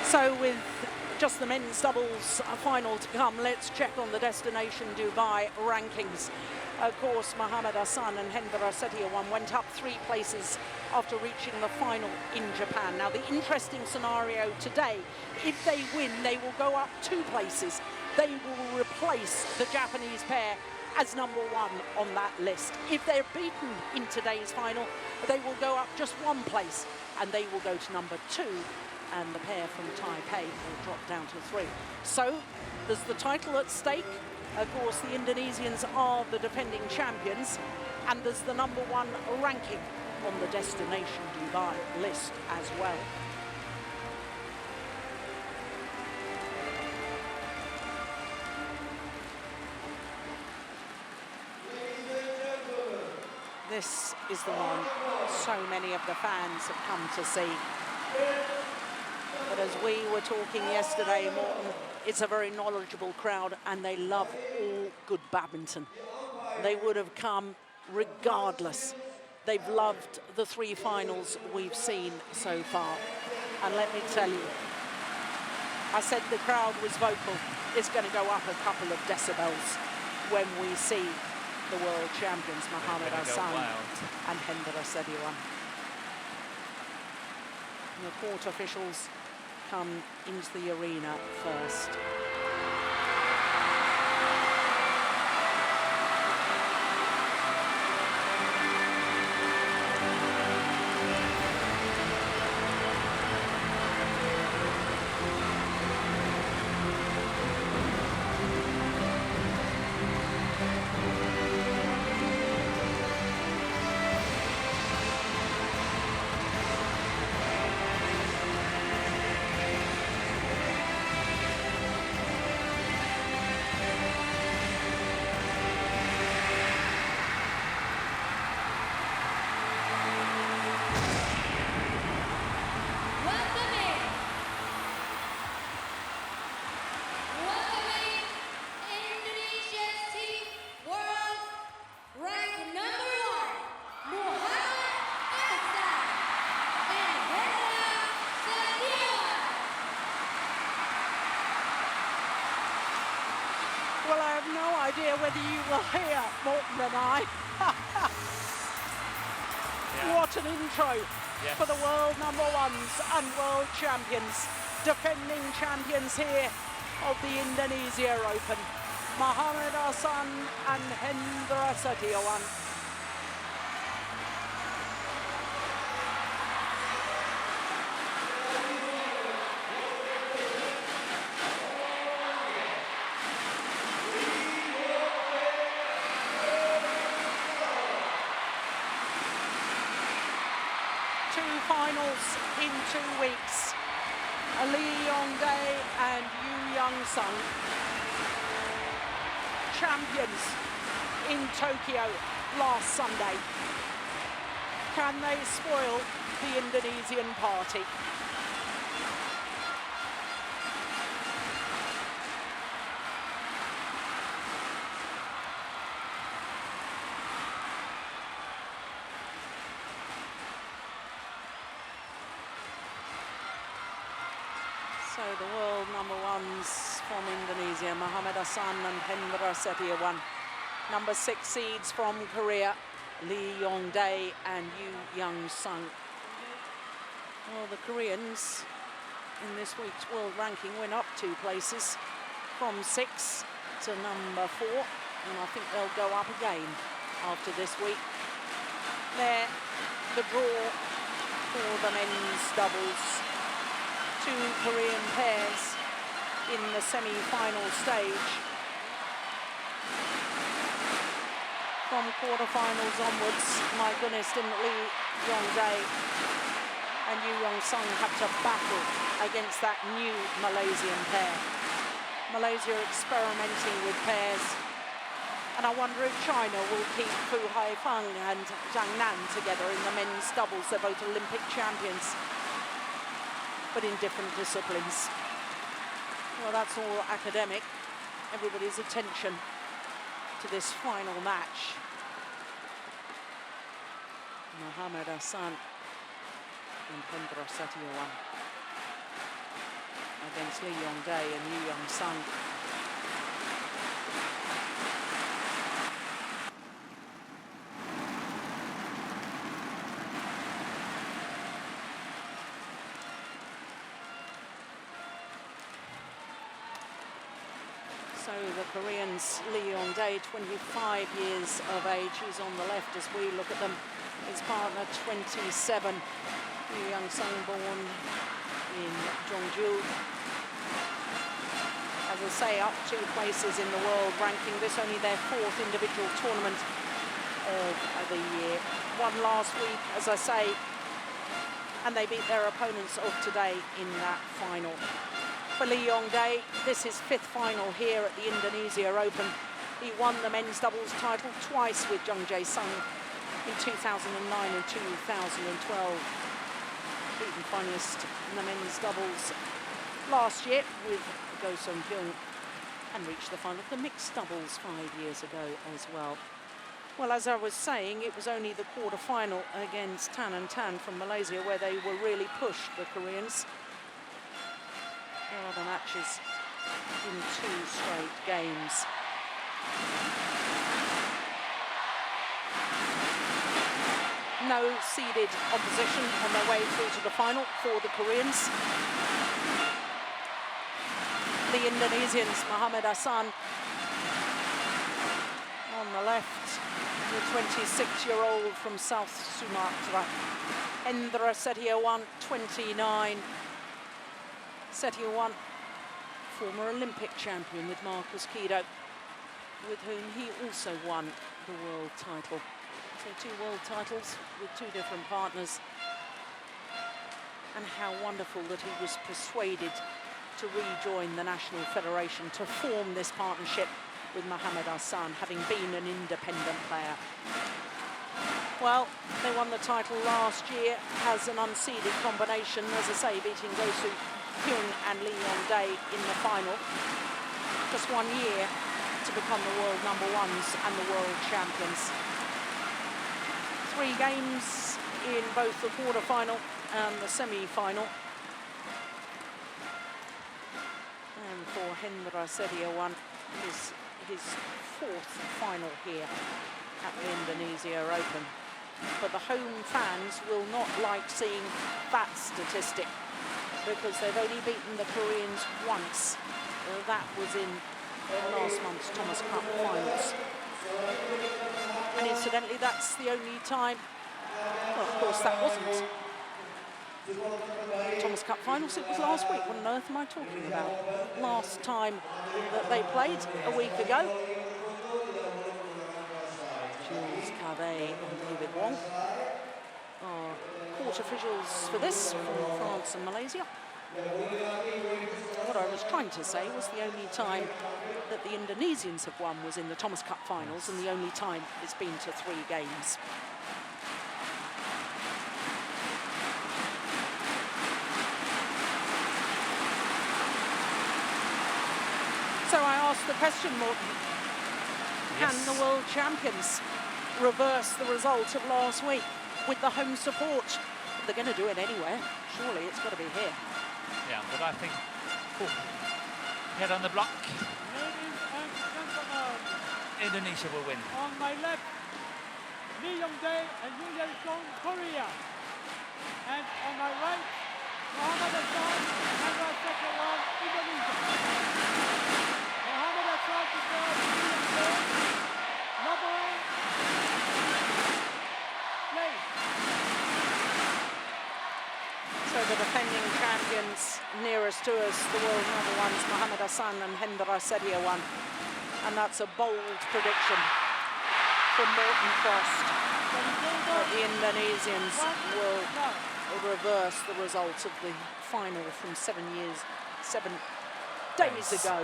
So with just the men's doubles final to come, let's check on the Destination Dubai rankings. Of course, Mohamed Ahsan and Hendra Setiawan went up 3 places after reaching the final in Japan. Now, the interesting scenario today, if they win, they will go up 2 places. They will replace the Japanese pair as number 1 on that list. If they're beaten in today's final, they will go up just 1 place, and they will go to number 2, and the pair from Taipei will drop down to 3. So there's the title at stake. Of course, the Indonesians are the defending champions, and there's the number 1 ranking on the Destination Dubai list as well. This is the one so many of the fans have come to see. But as we were talking yesterday, Morten, it's a very knowledgeable crowd and they love all good badminton. They would have come regardless. They've loved the 3 finals we've seen so far. And let me tell you, I said the crowd was vocal. It's going to go up a couple of decibels when we see the world champions, Mohamed Ahsan and Hendra Setiawan. The court officials come into the arena first. Well, I have no idea whether you will hear Morten and I. What an intro for the world number 1s and world champions, defending champions here of the Indonesia Open. Mohamed Ahsan and Hendra Setiawan. Finals in 2 weeks. Yong-dae and Yeon-seong, champions in Tokyo last Sunday. Can they spoil the Indonesian party? So the world number 1s from Indonesia, Mohamed Ahsan and Hendra Setiawan. Number 6 seeds from Korea, Yong-dae and Yeon-seong. Well, the Koreans in this week's world ranking went up 2 places from 6 to number 4, and I think they'll go up again after this week. There, the draw for the men's doubles. 2 Korean pairs in the semi-final stage. From quarterfinals onwards, my goodness, didn't Yong-dae and Yeon-seong have to battle against that new Malaysian pair. Malaysia experimenting with pairs, and I wonder if China will keep Fu Haifeng and Zhang Nan together in the men's doubles. They're both Olympic champions, but in different disciplines. Well, that's all academic. Everybody's attention to this final match. Mohamed Ahsan and Hendra Setiawan. against Lee Yong-dae and Yeon-seong. So the Koreans, Lee Yong-dae, 25 years of age, he's on the left as we look at them. His partner, 27, Yeon-seong, born in Jeonju. As I say, up 2 places in the world ranking. This only their 4th individual tournament of the year. Won last week, as I say, and they beat their opponents of today in that final. For Lee Yong-dae, this is 5th final here at the Indonesia Open. He won the men's doubles title twice with Yong-dae in 2009 and 2012. Beaten finalist in the men's doubles last year with Yeon-seong, and reached the final of the mixed doubles 5 years ago as well. Well, as I was saying, it was only the quarter-final against Tan and Tan from Malaysia where they were really pushed, the Koreans. There are the matches in 2 straight games. No seeded opposition on their way through to the final for the Koreans. The Indonesians, Muhammad Ahsan on the left, the 26-year-old from South Sumatra. Hendra Setiawan, 29. Setiawan, former Olympic champion with Marcus Kido, with whom he also won the world title. So 2 world titles with 2 different partners. And how wonderful that he was persuaded to rejoin the National Federation to form this partnership with Muhammad Ahsan, having been an independent player. Well, they won the title last year as an unseeded combination, as I say, beating Yeon-seong and Lee Yong-dae in the final. Just 1 year to become the world #1s and the world champions. 3 games in both the quarter-final and the semi-final. And for Hendra Setiawan, his 4th final here at the Indonesia Open. But the home fans will not like seeing that statistic because they've only beaten the Koreans once. That was in last month's Thomas Cup finals. And incidentally, that's the only time, well, of course, that wasn't Thomas Cup finals, it was last week. What on earth am I talking about? Last time that they played, a week ago. Jules Cadet and David Wong are court officials for this from France and Malaysia. What I was trying to say was the only time that the Indonesians have won was in the Thomas Cup finals, and the only time it's been to 3 games. So I asked the question, Morten, can the world champions reverse the result of last week with the home support? They're going to do it anywhere. Surely it's got to be here. Yeah, but I think head on the block. Ladies and gentlemen, Indonesia will win. on my left, Lee Yong-dae and Yeon-seong, Korea. And on my right, Muhammad Ahsan and Setiawan, Indonesia. Muhammad Ahsan to serve Lee Yong-dae. Number 1, play. So the defending champions nearest to us, the world #1s, Muhammad Ahsan and Hendra Setiawan. And that's a bold prediction from Morten Frost that the Indonesians will reverse the result of the final from 7 days ago.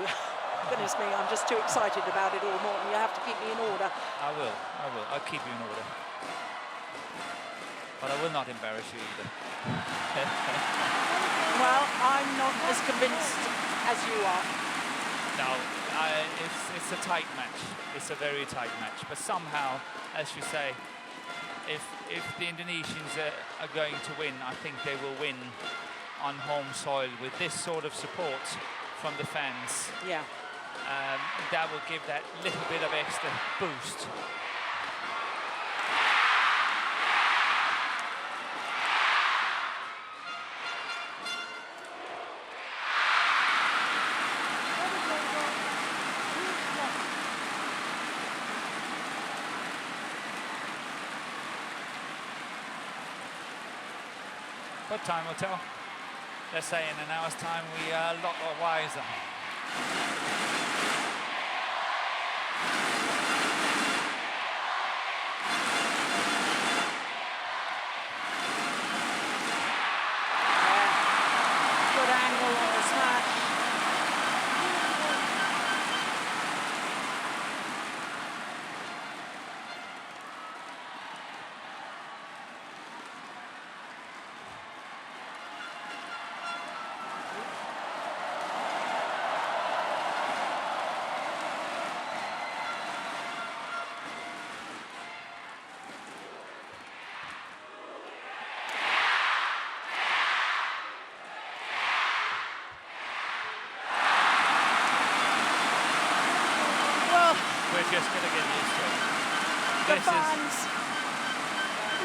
Goodness me, I'm just too excited about it all, Morten. You have to keep me in order. I will. I'll keep you in order. But I will not embarrass you either. Well, I'm not as convinced as you are. No, it's a tight match. It's a very tight match. But somehow, as you say, if the Indonesians are going to win, I think they will win on home soil with this sort of support from the fans. Yeah. That will give that little bit of extra boost. But time will tell. Let's say in an hour's time we are a lot wiser. Good angle on the smash. We're just going to get used to it. The fans,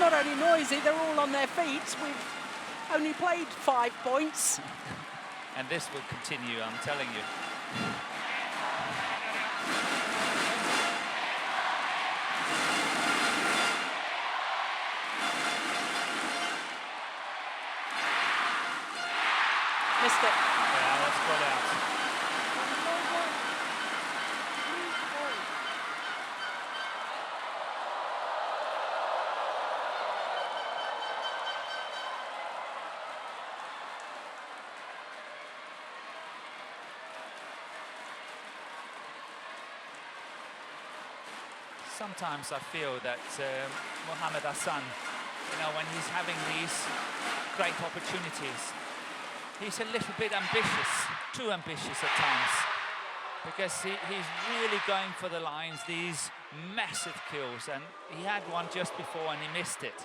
not only noisy, they're all on their feet. We've only played 5 points. And this will continue, I'm telling you. Missed it. Yeah, that's got out. Sometimes I feel that Mohamed Ahsan, when he's having these great opportunities, he's a little bit ambitious, too ambitious at times, because he's really going for the lines, these massive kills, and he had one just before and he missed it.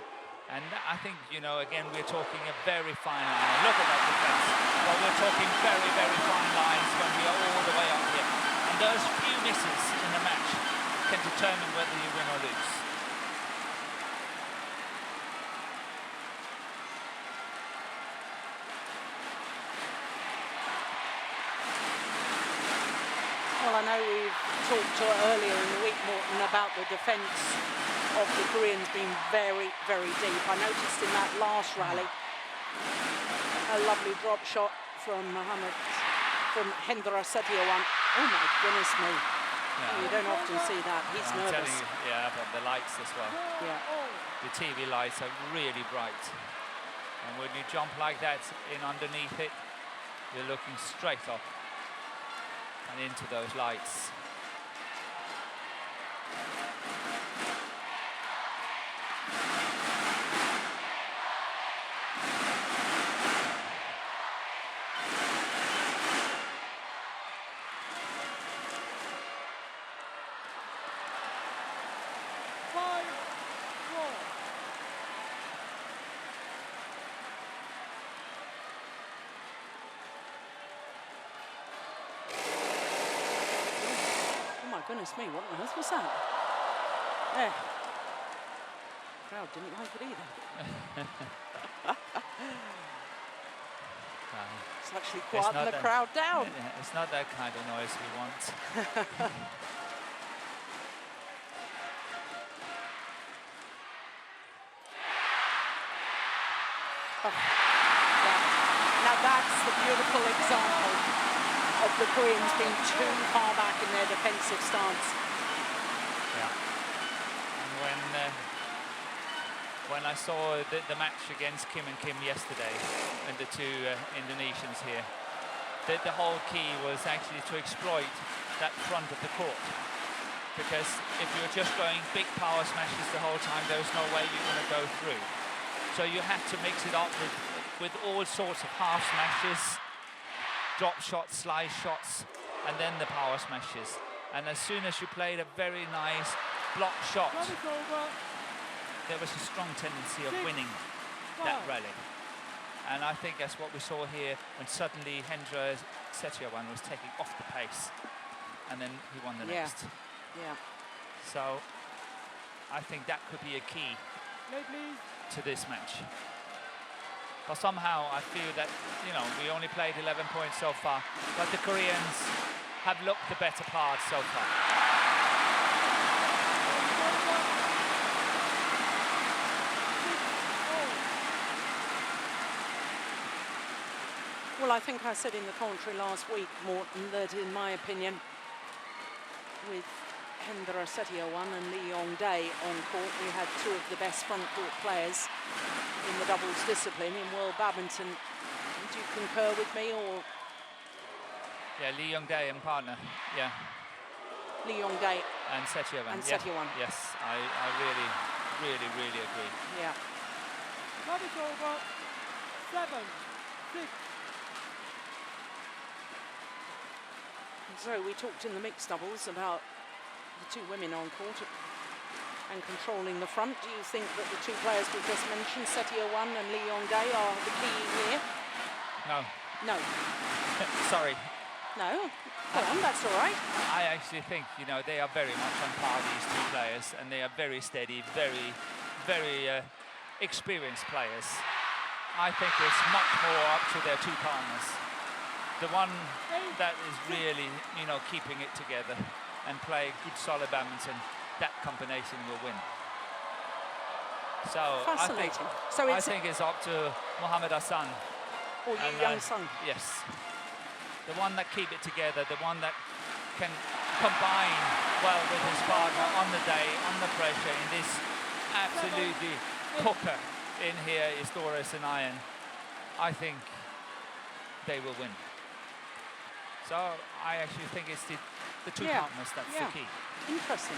And I think, again, we're talking a very fine line. Look at that defense. Well, we're talking very, very fine lines when we are all the way up here. And those few misses in the match can determine whether you win or lose. Well, I know we've talked earlier in the week, Morton, about the defence of the Koreans being very, very deep. I noticed in that last rally a lovely drop shot from Hendra Setiawan. Oh my goodness me. Yeah. You don't often see that. He's I'm nervous. telling you, yeah, but the lights as well. Yeah. The TV lights are really bright. And when you jump like that in underneath it, you're looking straight up and into those lights. Goodness me, what on earth was that? There. Crowd didn't like it either. It's actually quieting the crowd down. It's not that kind of noise we want. Now that's the beautiful example of the Koreans being too far back in their defensive stance. Yeah. And when I saw the match against Kim and Kim yesterday, and the two Indonesians here, the whole key was actually to exploit that front of the court. Because if you're just going big power smashes the whole time, there's no way you're going to go through. So you have to mix it up with all sorts of half smashes, drop shots, slice shots, and then the power smashes. And as soon as you played a very nice block shot, there was a strong tendency of winning that rally. And I think that's what we saw here when suddenly Hendra Setiawan was taking off the pace. And then he won the next. Yeah. So I think that could be a key to this match. But somehow I feel that, you know, we only played 11 points so far, but the Koreans have looked the better part so far. Well, I think I said in the commentary last week, Morten, that in my opinion, with Hendra Setiawan and Lee Yong-dae on court, we had two of the best front court players in the doubles discipline in world badminton. Do you concur with me, or? Yeah, Lee Yong-dae and partner, yeah. Lee Yong-dae and Setiawan. And Setiawan. Yes, I really agree. Yeah. That is over. 7-6. So we talked in the mixed doubles about the two women on court and controlling the front. Do you think that the two players we just mentioned, Setiawan and Lee Yong-dae, are the key here? No. No. Sorry. No. Go on, that's all right. I actually think, you know, they are very much on par, these two players, and they are very steady, very experienced players. I think it's much more up to their two partners. The one that is really, you know, keeping it together and playing good solid badminton, that combination will win. So Fascinating. I think it's up to Mohamed Ahsan. Or Yeon-seong. Yes. The one that keep it together, the one that can combine well with his partner on the day, under pressure, in this absolutely cooker in here is Doris and Iron. I think they will win. So I actually think it's the two partners that's the key. Interesting.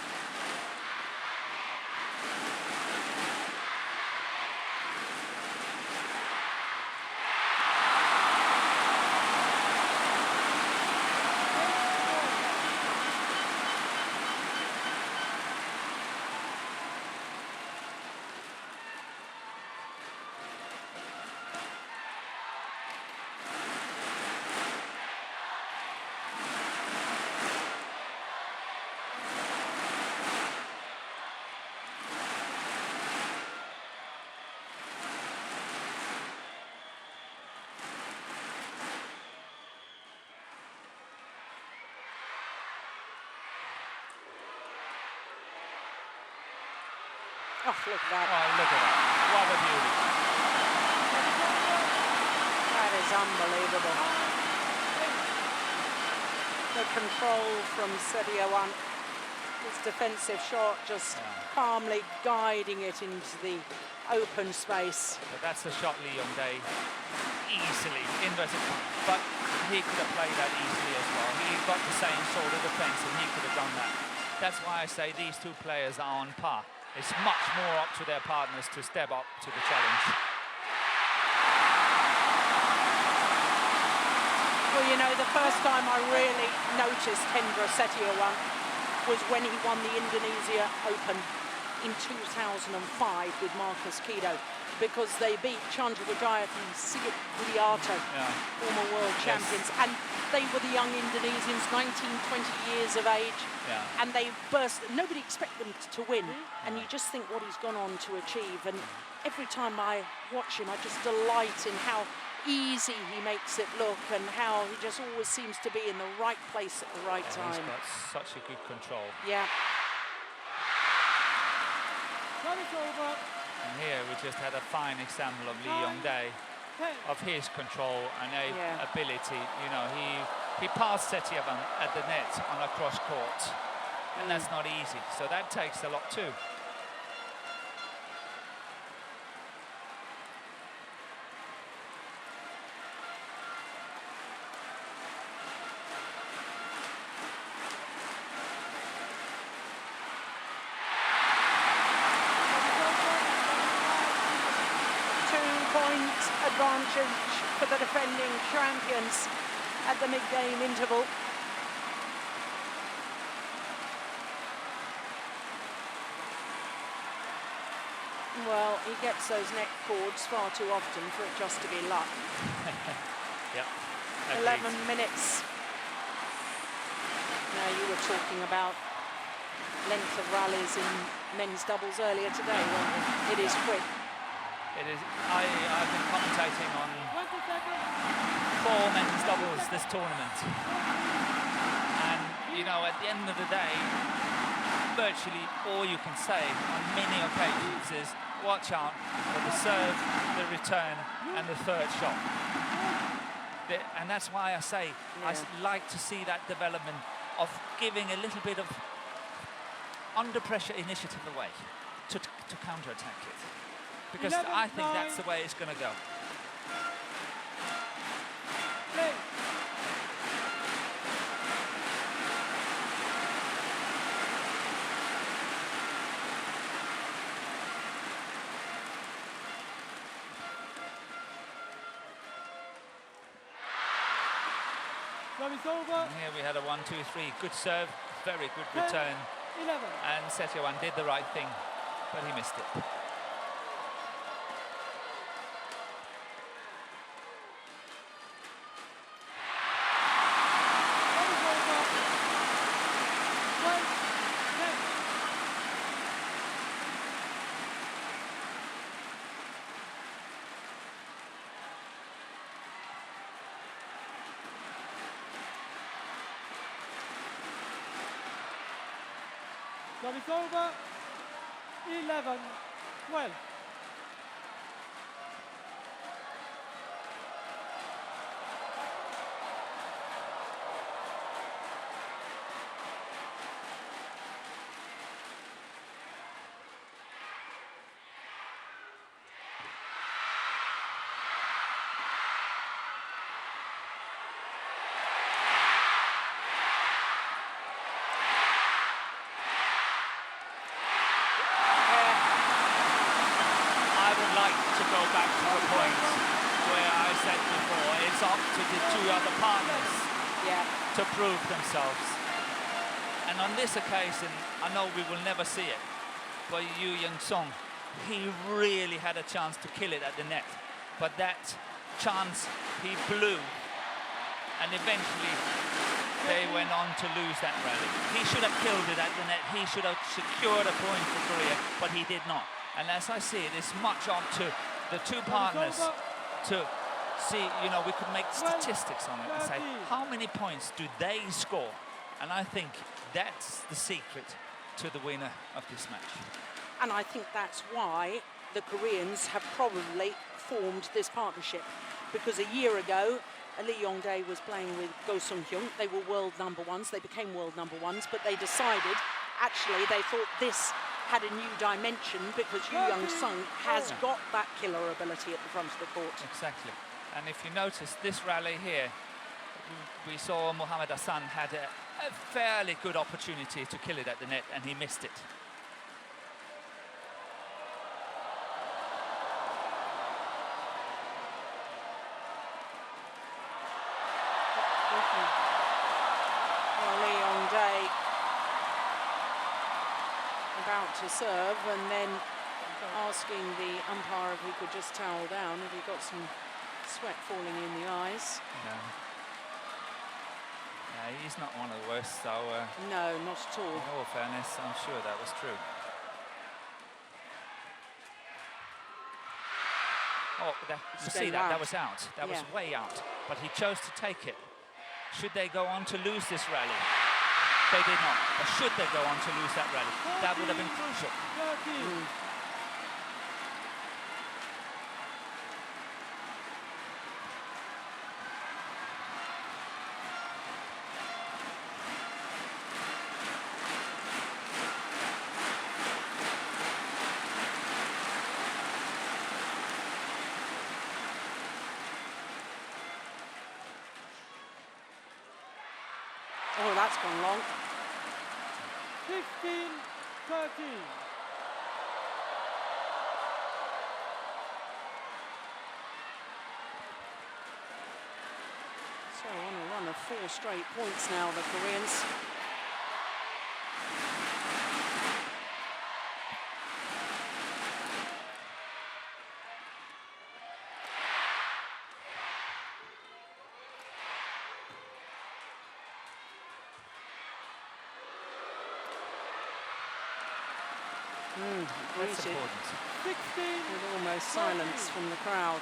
Oh, look at that. Oh, look at that. What a beauty. That is unbelievable. The control from Setiawan. His defensive shot just calmly guiding it into the open space. But that's the shot Lee Yong-dae easily, inverted, but he could have played that easily as well. He got the same sort of defense and he could have done that. That's why I say these two players are on par. It's much more up to their partners to step up to the challenge. Well, you know, the first time I really noticed Hendra Setiawan was when he won the Indonesia Open in 2005 with Marcus Kido, because they beat Chandra Wijaya and Sigit Widiarto, former world champions, and they were the young Indonesians, 19, 20 years of age, and they burst. Nobody expected them to win, and you just think what he's gone on to achieve. And every time I watch him, I just delight in how easy he makes it look and how he just always seems to be in the right place at the right time. He's got such a good control. Yeah. And here we just had a fine example of Lee Yong-dae, of his control and ability. You know, he passed Setiawan at the net on a cross court, and that's not easy. So that takes a lot too. Advantage for the defending champions at the mid-game interval. Well, he gets those neck cords far too often for it just to be luck. Yep. 11 minutes. Now, you were talking about length of rallies in men's doubles earlier today, weren't you? It is quick. It is. I've been commentating on 20 seconds. 4 men's doubles this tournament. And, you know, at the end of the day, virtually all you can say on many occasions is watch out for the serve, the return, and the third shot. And that's why I say I like to see that development of giving a little bit of under pressure initiative away to counter-attack it. Because I think that's the way it's going to go. Play. Serve is over. And here we had a 1-2-3. Good serve, very good 10, return. 11. And Setiawan did the right thing, but he missed it. Serve is over. 11, 12. Back to the point where I said before, it's up to the 2 other partners to prove themselves. And on this occasion, I know we will never see it, but Yeon-seong, he really had a chance to kill it at the net. But that chance he blew, and eventually they went on to lose that rally. He should have killed it at the net. He should have secured a point for Korea, but he did not. And as I see it, it's much up to the 2 partners to see, you know, we could make statistics on it and say, how many points do they score? And I think that's the secret to the winner of this match. And I think that's why the Koreans have probably formed this partnership. Because a year ago, Yong-dae was playing with Go Sung-hyun. They were world number ones. They became world number ones, but they decided, actually, they thought this had a new dimension because Yeon-seong has got that killer ability at the front of the court. Exactly. And if you notice this rally here, we saw Mohamed Ahsan had a fairly good opportunity to kill it at the net, and he missed it. Yong-dae about to serve, and then asking the umpire if he could just towel down, if he got some sweat falling in the eyes. No. Yeah, he's not one of the worst, so... no, not at all. In all fairness, I'm sure that was true. Oh, you see that? That was out. That was way out. But he chose to take it. Should they go on to lose this rally? They did not. But should they go on to lose that rally? That would have been crucial. Oh, that's gone long. 15-13. So on a run of 4 straight points now, the Koreans. That's greeted important. with almost silence from the crowd.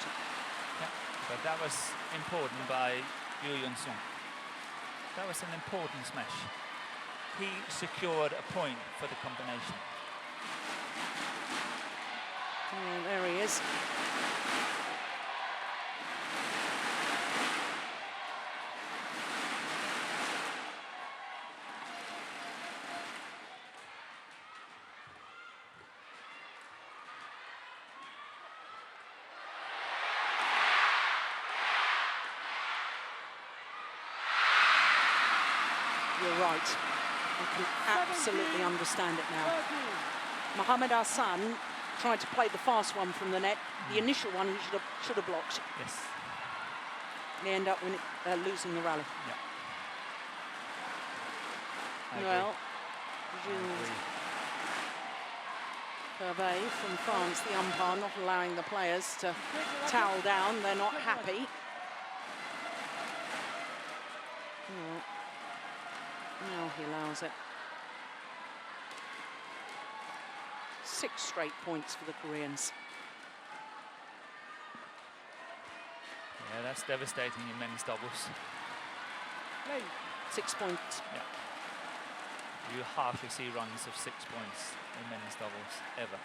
Yeah, but that was important by Yeon-seong. That was an important smash. He secured a point for the combination. Oh, there he is. You're right. I can absolutely understand it now. Mohamed Ahsan tried to play the fast one from the net. The initial one he should have blocked. Yes. They end up losing the rally. Yeah. Well, Jules Hervé from France, the umpire, not allowing the players to towel down. They're not happy. Oh. Now he allows it. 6 straight points for the Koreans. Yeah, that's devastating in men's doubles. 6 points. Yeah. You hardly see runs of 6 points in men's doubles, ever.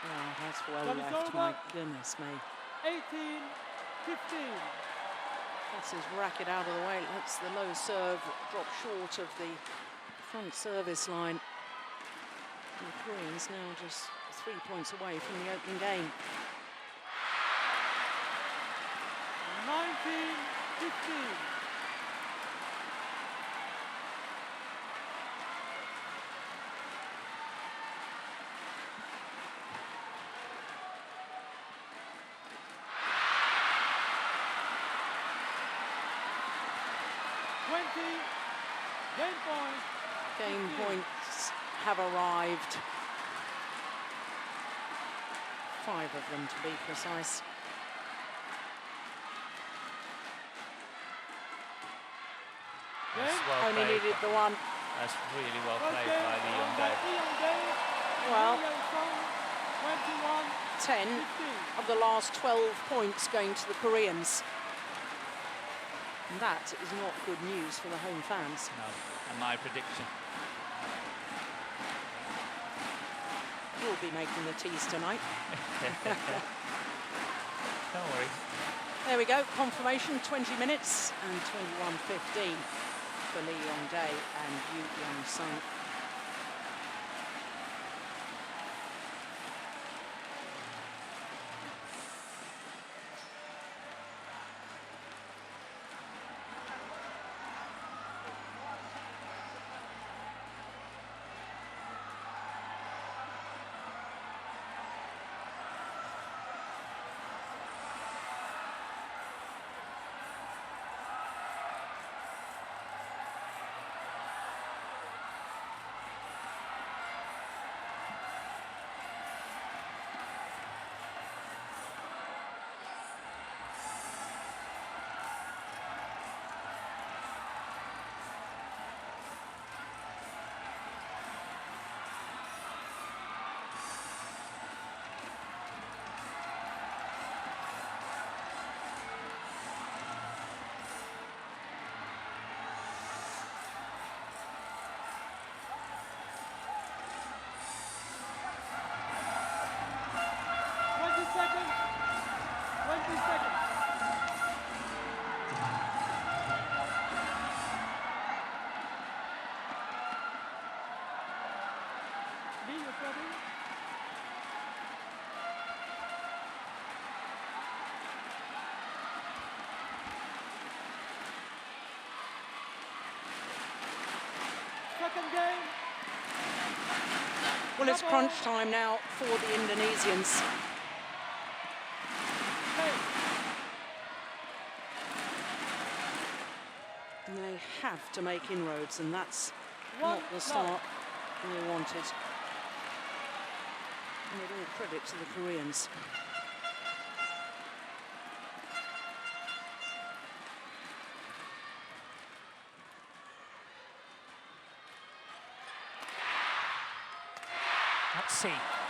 Oh, that's well left, my goodness me. 18-15. Gets his racket out of the way, lets the low serve drop short of the front service line. And the Koreans now just 3 points away from the opening game. 19-15. Game points have arrived. 5 of them to be precise. That's well Only played. needed the one. That's really well played by the Yong-dae. Well, 10 of the last 12 points going to the Koreans. And that is not good news for the home fans. No, and my prediction. We'll be making the teas tonight. Don't worry. There we go, confirmation, 20 minutes and 21:15 for Lee Yong-dae and Yeon-seong. Second game. Well, it's crunch time now for the Indonesians. And they have to make inroads, and that's not the start they wanted. And with all credit to the Koreans.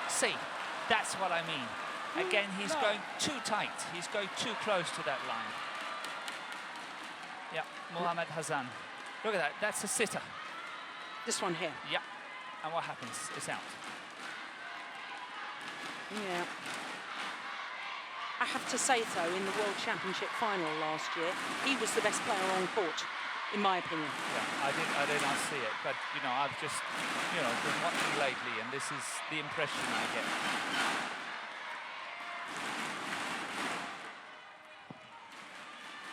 See, that's what I mean. Again, he's going too tight. He's going too close to that line. Yeah, Mohamed Ahsan. Look at that, that's a sitter. This one here. Yeah, and what happens? It's out. Yeah. I have to say, though, in the World Championship final last year, he was the best player on court, in my opinion. Yeah, I did not see it, but, you know, I've just, you know, been watching lately, and this is the impression I get.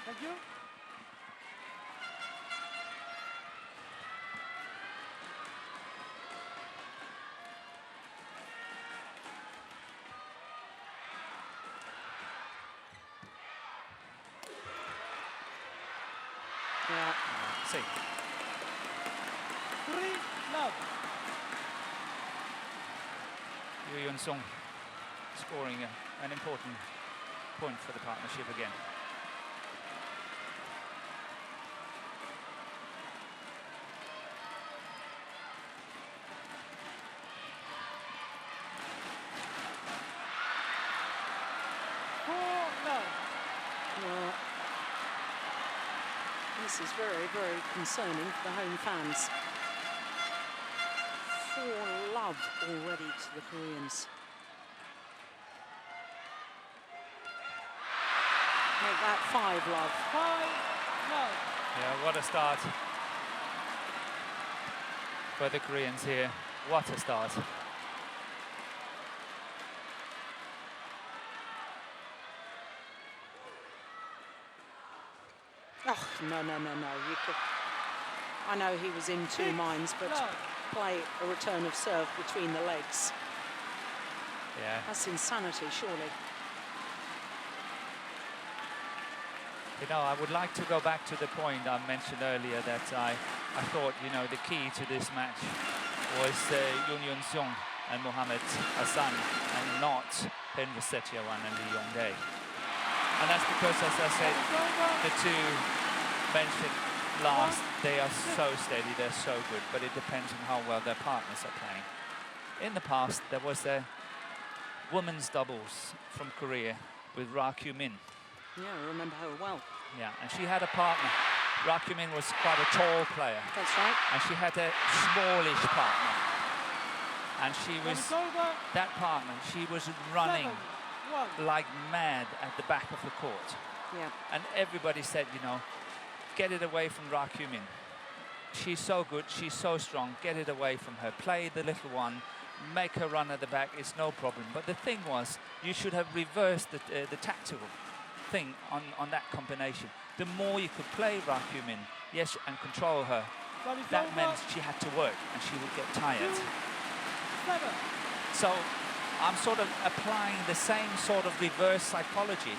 Thank you. Yeah. See. 3-love. Yeon-seong scoring an important point for the partnership again. Well, this is very, very concerning for the home fans. 4-love already to the Koreans. Make that 5-love. 5-love. Yeah, what a start for the Koreans here. What a start. Oh, no. You could, I know he was in two minds, but to play a return of serve between the legs. Yeah. That's insanity, surely. You know, I would like to go back to the point I mentioned earlier that I thought, you know, the key to this match was Yeon-seong and Mohamed Ahsan and not Setiawan and Yong-dae. And that's because, as I said, the two mentioned last, they are so steady, they're so good, but it depends on how well their partners are playing. In the past, there was a women's doubles from Korea with Ra Kyu-min. Yeah, I remember her well. Yeah, and she had a partner. Ra Kyu-min was quite a tall player. That's right. And she had a smallish partner. And she was, that partner, she was running like mad at the back of the court. Yeah. And everybody said, you know, get it away from Ra Kyu-min. She's so good, she's so strong, get it away from her. Play the little one, make her run at the back, it's no problem. But the thing was, you should have reversed the tactical thing on that combination. The more you could play Ra Kyu-min, yes, and control her, that meant she had to work and she would get tired. So I'm sort of applying the same sort of reverse psychology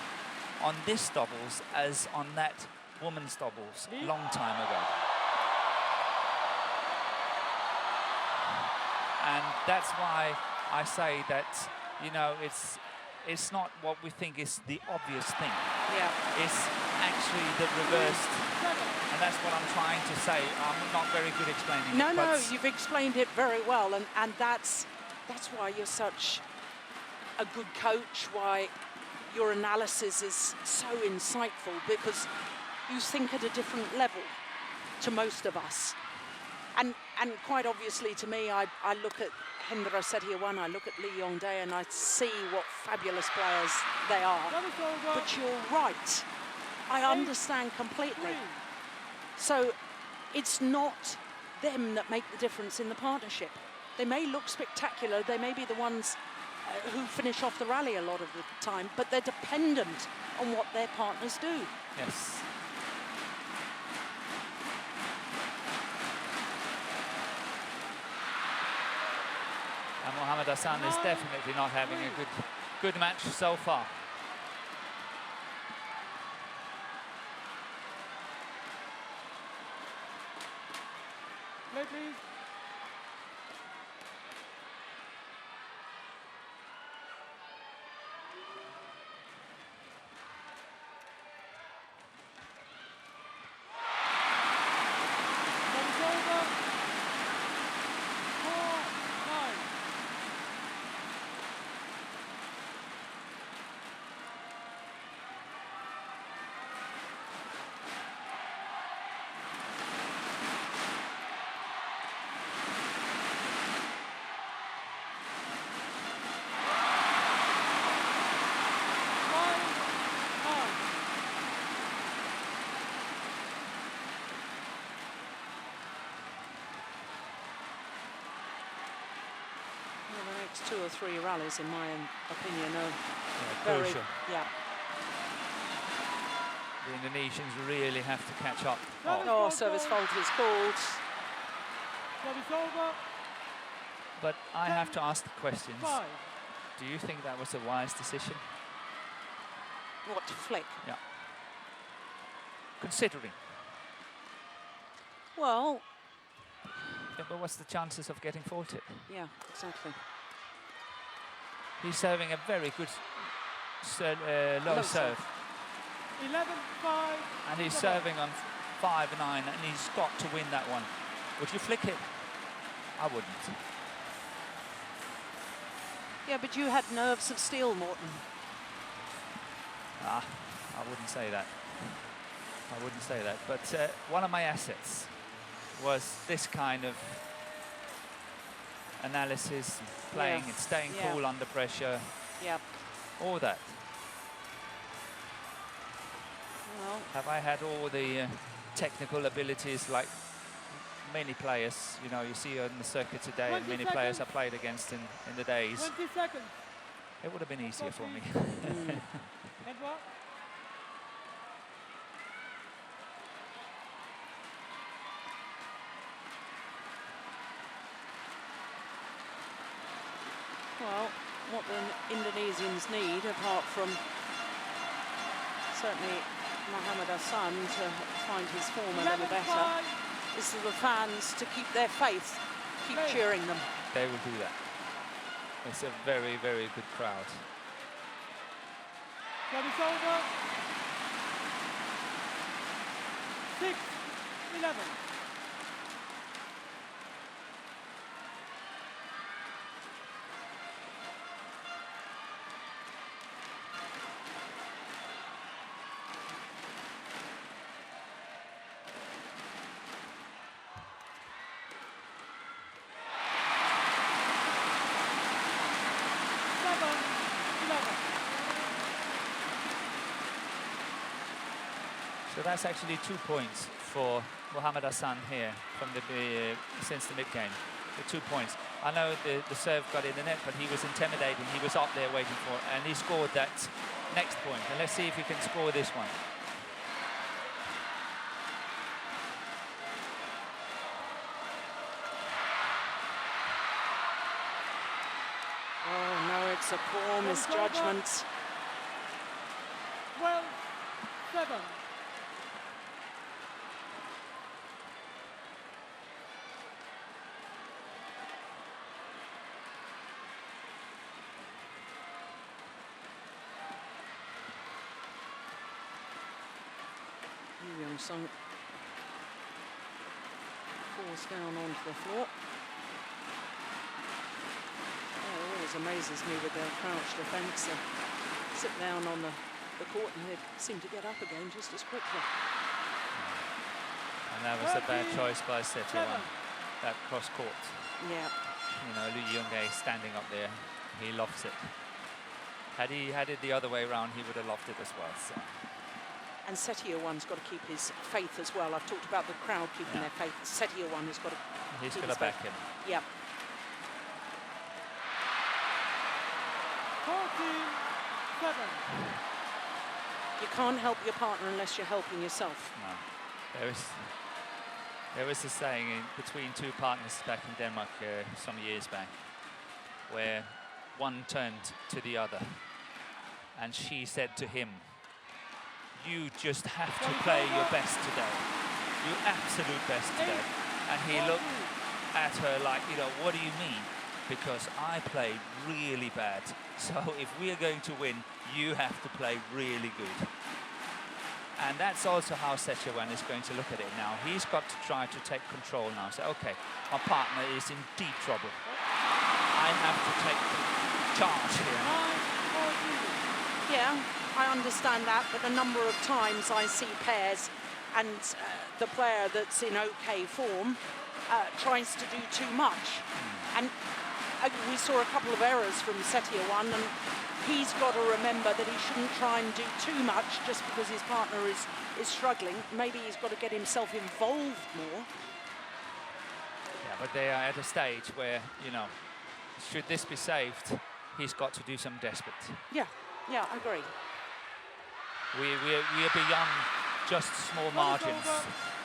on this doubles as on that women's doubles long time ago. And that's why I say that, you know, it's not what we think is the obvious thing. Yeah. It's actually the reversed. And that's what I'm trying to say. I'm not very good explaining it. No, you've explained it very well, and that's why you're such a good coach, why your analysis is so insightful, because you think at a different level to most of us. And quite obviously to me, I look at Hendra Setiawan, I look at Lee Yong-dae, and I see what fabulous players they are. But you're right. I understand completely. So it's not them that make the difference in the partnership. They may look spectacular, they may be the ones who finish off the rally a lot of the time, but they're dependent on what their partners do. Yes. Mohamed Ahsan is definitely not having a good match so far. Please. The next 2 or 3 rallies, in my opinion, are very crucial. Yeah. The Indonesians really have to catch up. Oh, service fault is called. Service over. But I have to ask the questions. 5. Do you think that was a wise decision? What, to flick? Yeah. Considering. Well. Yeah, but what's the chances of getting faulted? Yeah, exactly. He's serving a very good low serve. 11-5. And he's serving on 5-9, and he's got to win that one. Would you flick it? I wouldn't. Yeah, but you had nerves of steel, Morten. I wouldn't say that. I wouldn't say that. But one of my assets was this kind of analysis, playing and staying cool under pressure. Yeah. All that. Well, have I had all the technical abilities like many players, you know, you see on the circuit today, and many players I played against in the days. 20 seconds. It would have been easier for me. Edward. well, what the Indonesians need, apart from certainly Mohamed Ahsan to find his form a little better, is for the fans to keep their faith, keep cheering them. They will do that. It's a very, very good crowd. Service over. 6-11. So that's actually 2 points for Mohamed Ahsan here from the since the mid-game. The 2 points. I know the serve got in the net, but he was intimidating. He was up there waiting for it, and he scored that next point. And let's see if he can score this one. Oh no, it's a poor misjudgment. 12-7. Yeon-seong falls down onto the floor. Yeah, it always amazes me with their crouch defence. They sit down on the court and they seem to get up again just as quickly. And that was a bad choice by Setiawan, that cross court. Yeah. You know, Yong-dae standing up there, he lofts it. Had he had it the other way around, he would have lofted it as well. So. And Setiawan's got to keep his faith as well. I've talked about the crowd keeping their faith. Setiawan has got to He's got to back him. Yeah. 14-7. You can't help your partner unless you're helping yourself. No. There was a saying between two partners back in Denmark some years back. where one turned to the other, and she said to him, "You just have to play your best today, your absolute best today." And he looked at her like, you know, what do you mean? Because I played really bad. So if we are going to win, you have to play really good. And that's also how Setiawan is going to look at it now. He's got to try to take control now. Say, okay, my partner is in deep trouble. I have to take charge here. Yeah, I understand that, but a number of times I see pairs and the player that's in okay form tries to do too much. And we saw a couple of errors from Setiawan, and he's got to remember that he shouldn't try and do too much just because his partner is struggling. Maybe he's got to get himself involved more. Yeah, but they are at a stage where, you know, should this be saved, he's got to do some desperate. Yeah, I agree. We are beyond just small margins.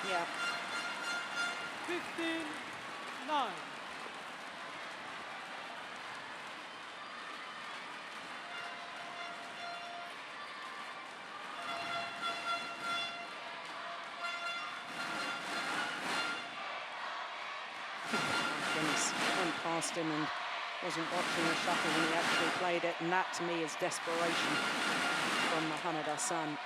Yeah. 15-9. Goodness, went past him and wasn't watching the shuttle when he actually played it, and that to me is desperation from Mohamed Ahsan.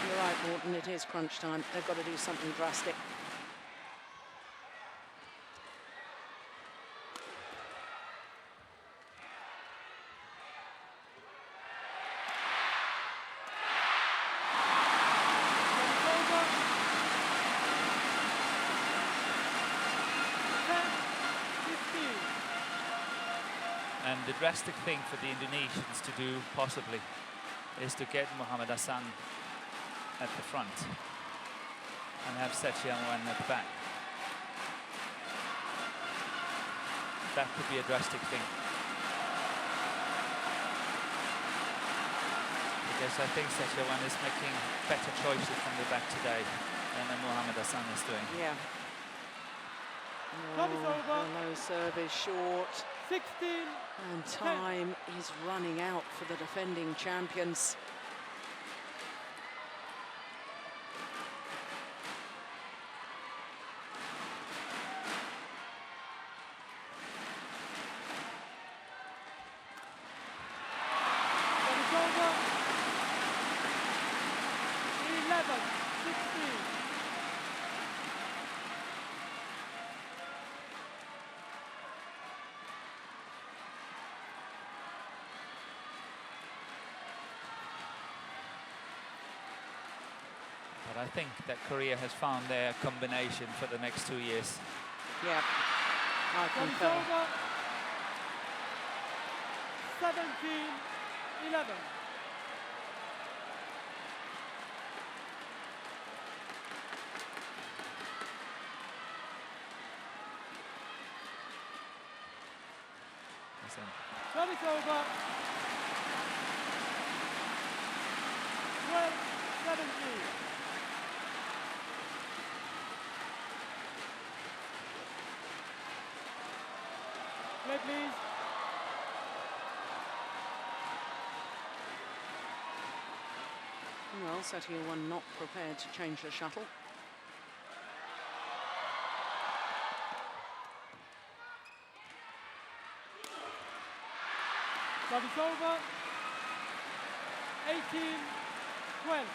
You're right, Morton, it is crunch time. They've got to do something drastic. And the drastic thing for the Indonesians to do, possibly, is to get Mohamed Ahsan at the front and have Setiawan at the back. That could be a drastic thing. Because I think Setiawan is making better choices from the back today than Mohamed Ahsan is doing. Yeah. Time is over. The low serve is short. 16. And time is running out for the defending champions. Time is over. 11-16. But I think that Korea has found their combination for the next 2 years. Yeah, I Time is concur. over. 17-11. Listen, Time is over. 12-17. Play, please. Well, Setiawan not prepared to change the shuttle. Time is over. 18-12.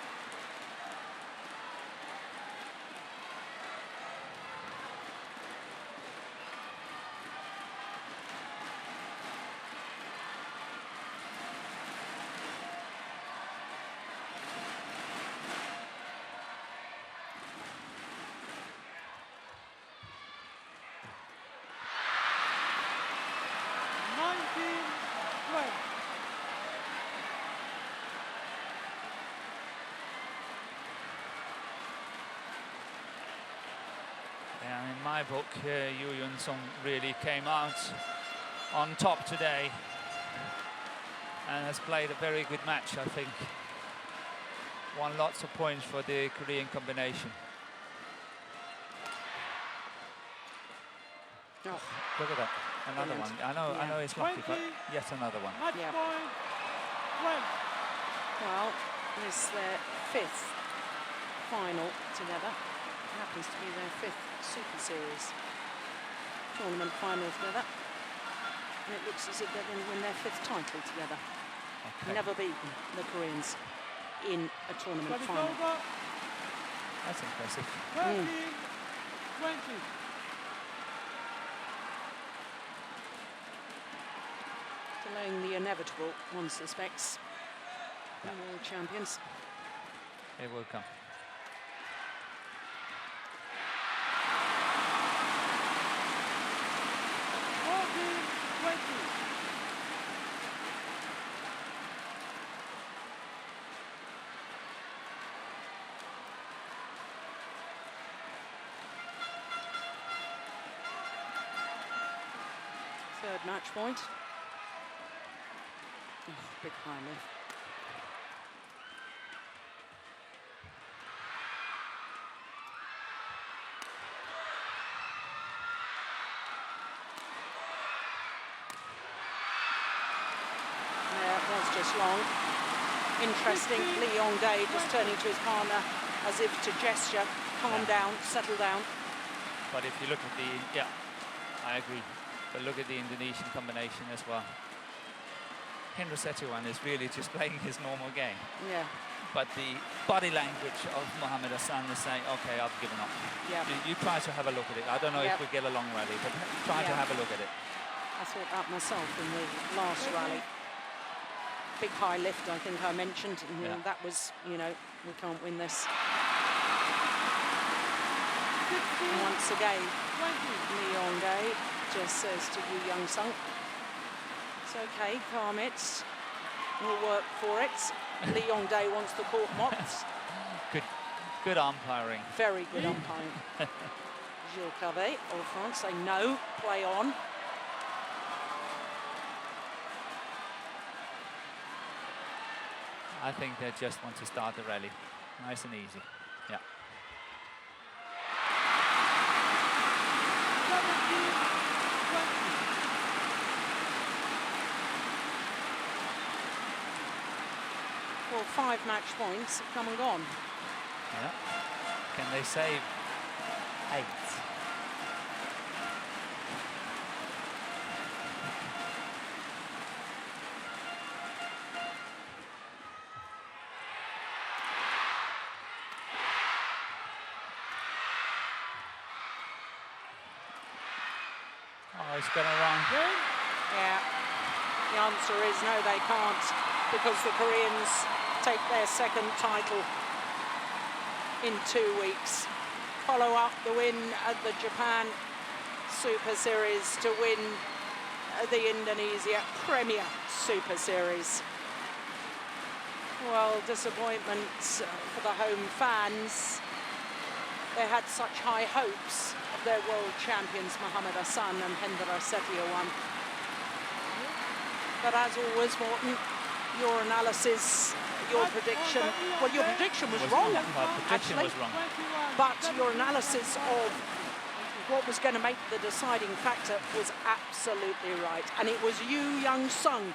Yeah, in my book, Yeon-seong really came out on top today and has played a very good match, I think. Won lots of points for the Korean combination. Oh, Look at that. Another one. I know it's lucky, but yet another one. Yeah. Well, this is their 5th final together. It happens to be their 5th Super Series tournament final together. And it looks as if they're going to win their 5th title together. Okay. Never beaten the Koreans in a tournament final. That's impressive. 20. Delaying the inevitable, one suspects. The world champions. It will come. Third match point. Oh, big high lift. Yeah, it was just long. Interesting, Yong-dae just turning to his partner as if to gesture, calm down, settle down. But if you look at the, I agree. But look at the Indonesian combination as well. Setiawan is really just playing his normal game. Yeah. But the body language of Mohamed Ahsan is saying, okay, I've given up. Yeah. You try to have a look at it. I don't know if we get a long rally, but try to have a look at it. I thought that myself in the last rally. Big high lift, I think I mentioned. And that was, you know, we can't win this. And once again, Yong-dae just says to Yeon-seong, it's okay, calm it, we'll work for it. Yong-dae wants the court mopped. Good umpiring. Very good umpiring. Yong-dae of France say no, play on. I think they just want to start the rally. Nice and easy. Yeah. Well, 5 match points have come and gone. Yeah. Can they save 8? Oh, he's going to run. Yeah. The answer is no, they can't, because the Koreans take their 2nd title in 2 weeks. Follow up the win at the Japan Super Series to win the Indonesia Premier Super Series. Well, disappointment for the home fans. They had such high hopes of their world champions, Mohamed Ahsan and Setiawan. But as always, Morten, your analysis, your prediction, well, your prediction was wrong, actually. But your analysis of what was going to make the deciding factor was absolutely right. And it was Yeon-seong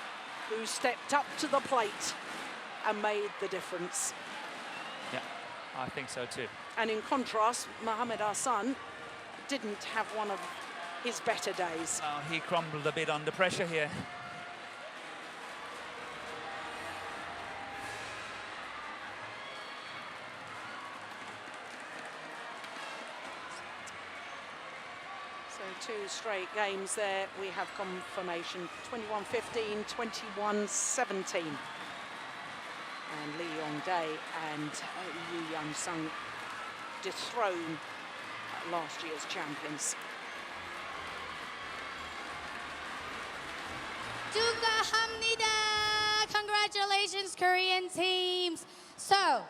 who stepped up to the plate and made the difference. Yeah, I think so too. And in contrast, Mohamed Ahsan didn't have one of his better days. Oh, he crumbled a bit under pressure here. So 2 straight games there. We have confirmation, 21-15, 21-17. And Yong-dae and Yeon-seong dethrone last year's champions. 축하합니다. Congratulations, Korean teams. So,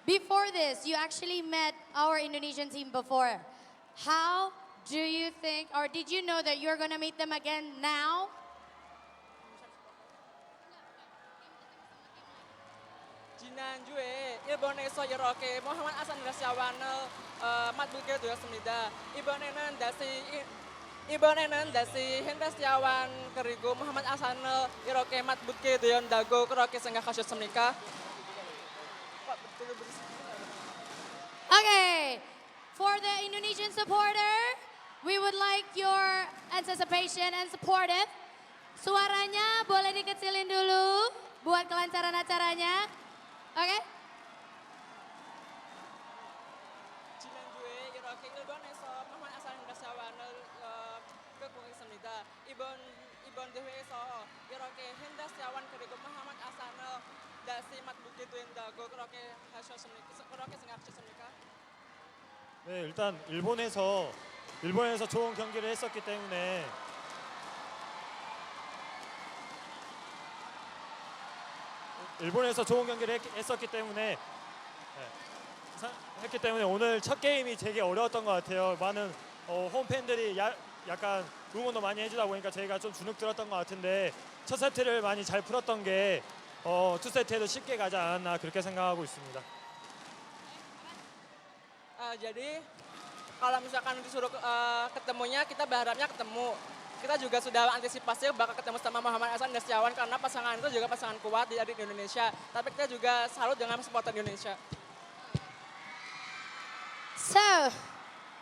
before this, you actually met our Indonesian team before. How do you think, or did you know that you're going to meet them again now? 지난주에 일본에서 이렇게 모하메드 아산 러시아와는 맞붙게 되었습니다. 이번에는 다시 이번에는 다시 Setiawan 그리고 무하마드 아산을 이렇게 맞붙게 되었다고 그렇게 생각하셨습니까? Okay, for the Indonesian supporter, we would like your anticipation and supportive. Suaranya boleh dikecilin dulu buat kelancaran acaranya. Okay? 지난주에 이렇게 일본에서 무하마드 아산 Setiawan을 극복했습니다. 이번 대회에서 이렇게 Setiawan 그리고 무하마드 아산을 다시 맞붙게 된다고 그렇게 생각하셨습니까? 네, 일단 일본에서 좋은 경기를 했었기 때문에 오늘 첫 게임이 되게 어려웠던 것 같아요. 많은 홈 팬들이 약간 응원도 많이 해주다 보니까 저희가 좀 주눅 들었던 것 같은데 첫 세트를 많이 잘 풀었던 게 투 세트에도 쉽게 가지 않았나 그렇게 생각하고 있습니다. Jadi kalau misalkan disuruh ketemunya kita berharapnya ketemu. Kita juga sudah antisipasi bakal ketemu sama Muhammad Ahsan dan Setiawan karena pasangan itu juga pasangan kuat di Indonesia. Tapi kita juga salut dengan supporter Indonesia. So,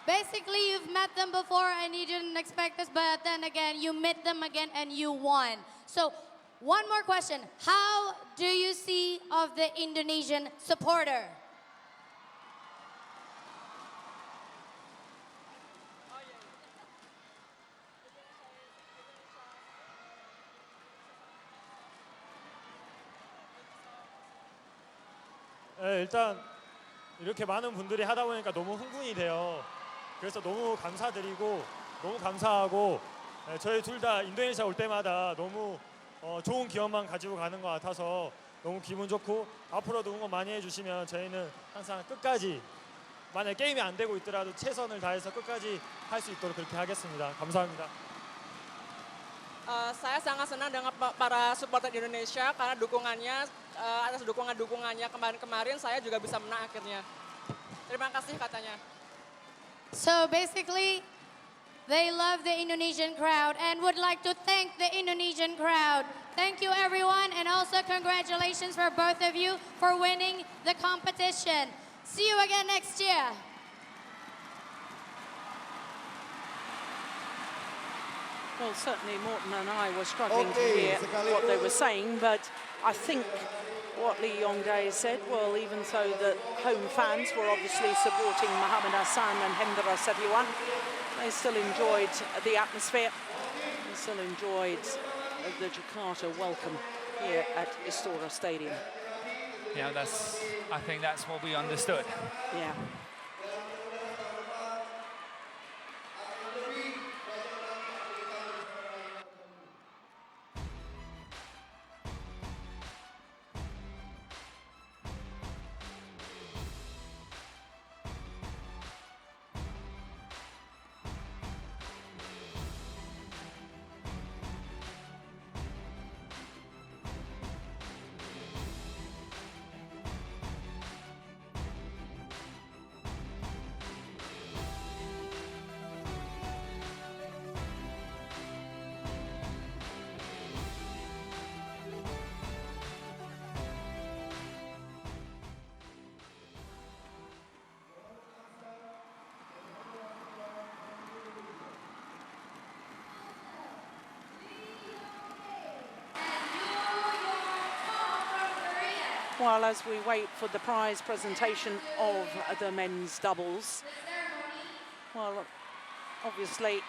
basically you've met them before and you didn't expect this, but then again, you met them again and you won. So, one more question. How do you see of the Indonesian supporter? 네, 일단 이렇게 많은 분들이 하다 보니까 너무 흥분이 돼요. 그래서 너무 감사드리고 너무 감사하고 저희 둘 다 인도네시아 올 때마다 너무 좋은 기억만 가지고 가는 것 같아서 너무 기분 좋고 앞으로도 응원 많이 해주시면 저희는 항상 끝까지 만약에 게임이 안 되고 있더라도 최선을 다해서 끝까지 할 수 있도록 그렇게 하겠습니다. 감사합니다. Saya sangat senang dengan para supporter Indonesia karena dukungannya atas dukungannya kemarin saya juga bisa menang akhirnya. Terima kasih katanya. So basically, they love the Indonesian crowd and would like to thank the Indonesian crowd. Thank you everyone and also congratulations for both of you for winning the competition. See you again next year. Well, certainly Morton and I were struggling to hear what they were saying, but I think what Lee Yong-dae said, well, even so the home fans were obviously supporting Muhammad Ahsan and Setiawan, they still enjoyed the atmosphere, they still enjoyed the Jakarta welcome here at Istora Stadium. Yeah, I think that's what we understood. Yeah. Well, as we wait for the prize presentation of the men's doubles, well, obviously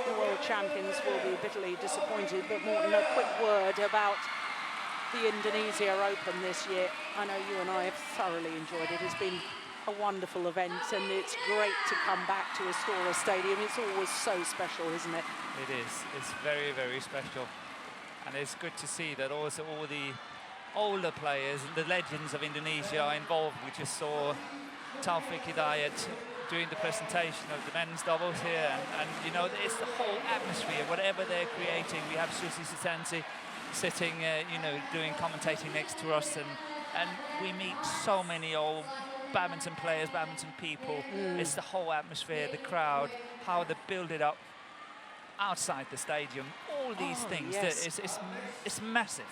the world champions will be bitterly disappointed, but Morton, a quick word about the Indonesia Open this year. I know you and I have thoroughly enjoyed it. It's been a wonderful event and it's great to come back to Istora Stadium. It's always so special, isn't it? It is. It's very, very special. And it's good to see that also all the older players and the legends of Indonesia are involved. We just saw Taufik Hidayat doing the presentation of the men's doubles here, and you know, it's the whole atmosphere, whatever they're creating. We have Susi Sitansi sitting, you know, doing commentating next to us, and we meet so many old badminton players, badminton people. It's the whole atmosphere, the crowd, how they build it up. outside the stadium, all these things. Yes. It's massive.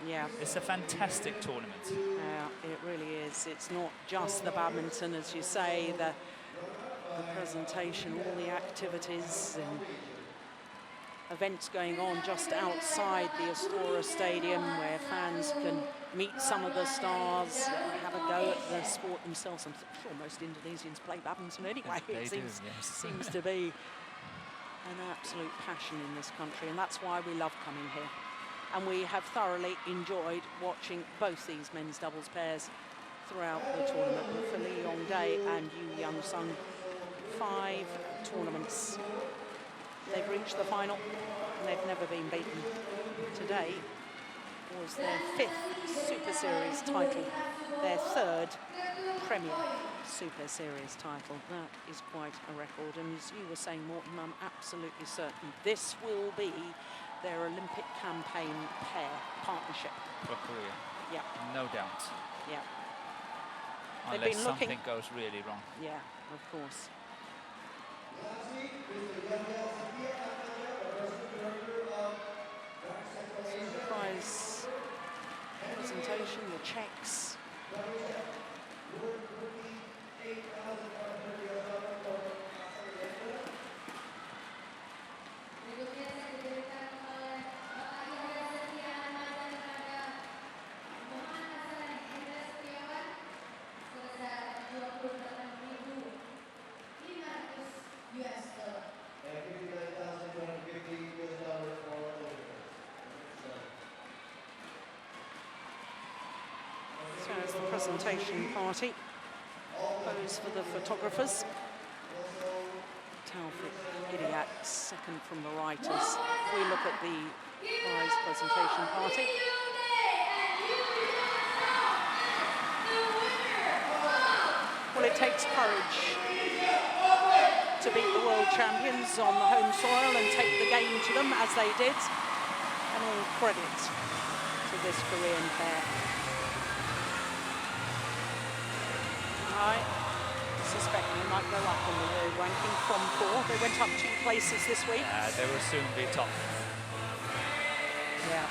Yeah. It's a fantastic tournament. Yeah, it really is. It's not just the badminton, as you say, the presentation, all the activities and events going on just outside the Astora Stadium where fans can meet some of the stars, have a go at the sport themselves. I'm sure most Indonesians play badminton anyway. They do, yes. Seems to be an absolute passion in this country, and that's why we love coming here. And we have thoroughly enjoyed watching both these men's doubles pairs throughout the tournament. For Lee Yong-dae and Yeon-seong, 5 tournaments. They've reached the final, and they've never been beaten. Today was their 5th Super Series title, their 3rd Premier Super Series title. That is quite a record. And as you were saying, Morten, I'm absolutely certain this will be their Olympic campaign pair partnership. For Korea. Yeah. No doubt. Yeah. Unless something goes really wrong. Yeah, of course. Prize presentation, the checks. So as the presentation party pose for the photographers. Taufik Idiak, second from the right as we look at the prize presentation party. Well, it takes courage to beat the world champions on the home soil and take the game to them as they did. And all credit to this Korean pair. I suspect they might go up on the world ranking from 4. They went up 2 places this week. They will soon be top. Yeah.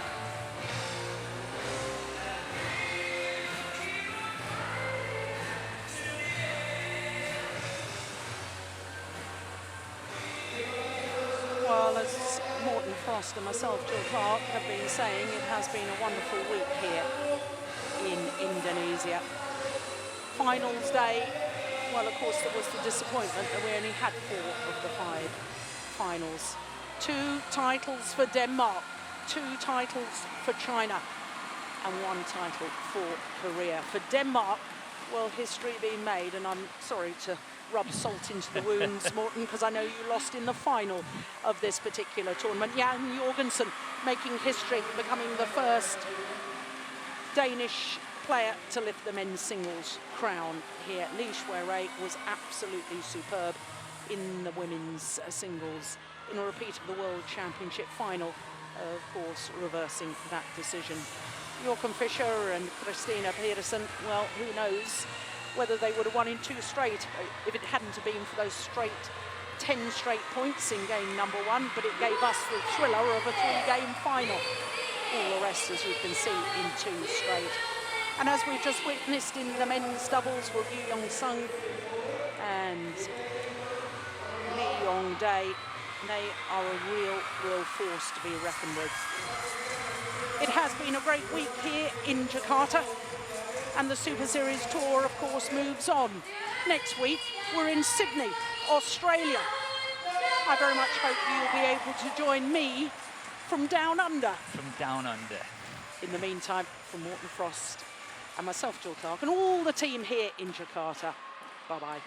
Well, as Morten Frost and myself, Jill Clark, have been saying, it has been a wonderful week here in Indonesia. Finals day, well, of course, there was the disappointment that we only had 4 of the 5 finals. 2 titles for Denmark, 2 titles for China, and 1 title for Korea. For Denmark, well, history being made, and I'm sorry to rub salt into the wounds, Morten, because I know you lost in the final of this particular tournament. Jan Jorgensen making history, becoming the first Danish player to lift the men's singles crown here. Lee Shuai was absolutely superb in the women's singles in a repeat of the World Championship final, of course, reversing that decision. Joachim Fischer and Christina Pedersen, well, who knows whether they would have won in 2 straight if it hadn't been for those 10 straight points in game number 1, but it gave us the thriller of a 3-game final. All the rest, as you can see, in 2 straight. And as we've just witnessed in the men's doubles with Yeon-seong and Lee Yong-dae, they are a real force to be reckoned with. It has been a great week here in Jakarta, and the Super Series tour, of course, moves on. Next week, we're in Sydney, Australia. I very much hope you'll be able to join me from down under. From down under. In the meantime, from Morten Frost and myself, Jill Clark, and all the team here in Jakarta, bye-bye.